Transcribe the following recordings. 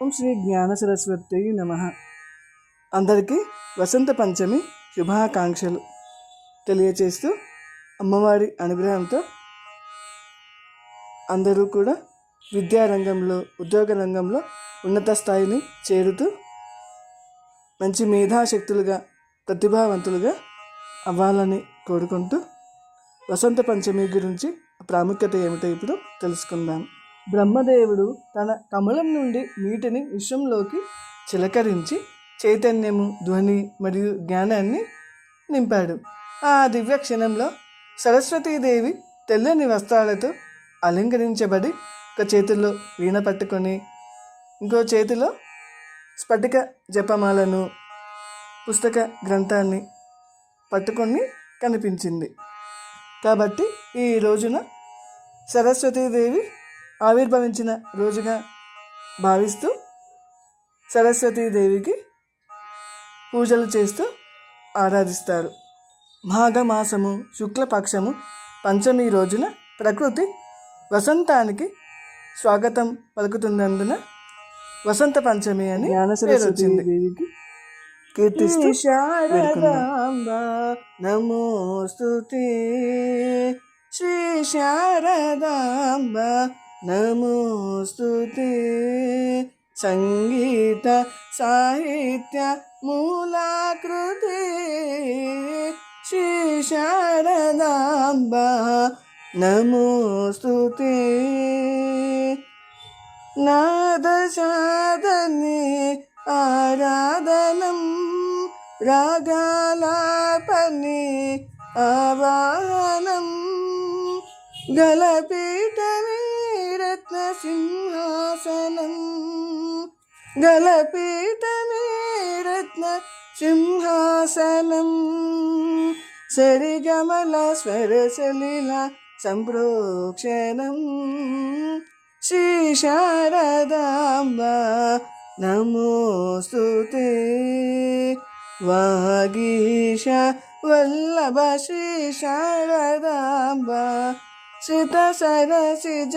ఓం శ్రీ జ్ఞాన సరస్వతి నమ. అందరికీ వసంత పంచమి శుభాకాంక్షలు తెలియచేస్తూ అమ్మవారి అనుగ్రహంతో అందరూ కూడా విద్యారంగంలో ఉద్యోగ రంగంలో ఉన్నత స్థాయిని చేరుతూ మంచి మేధాశక్తులుగా ప్రతిభావంతులుగా అవ్వాలని కోరుకుంటూ వసంత పంచమి గురించి ప్రాముఖ్యత ఏమిటో ఇప్పుడు తెలుసుకుందాం. బ్రహ్మదేవుడు తన కమలం నుండి నీటిని విశ్వంలోకి చిలకరించి చైతన్యము, ధ్వని మరియు జ్ఞానాన్ని నింపాడు. ఆ దివ్య క్షణంలో సరస్వతీదేవి తెల్లని వస్త్రాలతో అలంకరించబడి ఒక చేతిలో వీణ పట్టుకొని ఇంకో చేతిలో స్ఫటిక జపమాలను పుస్తక గ్రంథాన్ని పట్టుకొని కనిపించింది. కాబట్టి ఈ రోజున సరస్వతీదేవి ఆవిర్భవించిన రోజుగా భావిస్తూ సరస్వతీదేవికి పూజలు చేస్తూ ఆరాధిస్తారు. మాఘమాసము శుక్లపక్షము పంచమి రోజున ప్రకృతి వసంతానికి స్వాగతం పలుకుతున్నందున వసంత పంచమి అని జ్ఞానసరస్వతీదేవికి కీర్తిస్తూ శారదాంబ నమోస్తుతే, శ్రీ శారదాంబ నమోస్తుతే. సంగీత సాహిత్య మూలాకృతి శ్రీ శారదాంబ నమోస్తుతే. నాదసాధనే ఆరాధనం రాగాలాపనే ఆవాహనం గలపీఠమే రత్న సింహాసనం గలపీఠమే రత్న సింహాసనం సరిగమల స్వరసలీల సంప్రోక్షణం శ్రీ శారదాంబ నమోస్తుతే. వాగీశ వల్లభ శ్రీ శారదాంబ శ్రిత సరసిజాసన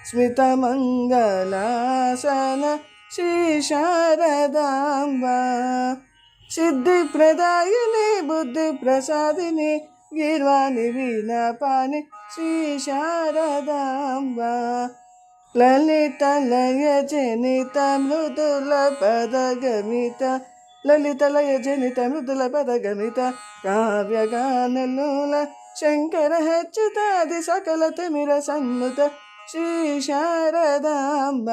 స్మిత మంగళాసన శ్రీ శారదాంబ సిద్ధి ప్రదాయిని బుద్ధి ప్రసాదిని గీర్వాణి వీణాపాని శ్రీ శారదాంబ లలిత లయ జనిత మృదుల పదగమిత లలిత లయ జనిత మృదుల పదగమిత కావ్యగానలోల శంకర హచ్యుతాది సకల తిమిర సన్నుత శ్రీ శారదాంబ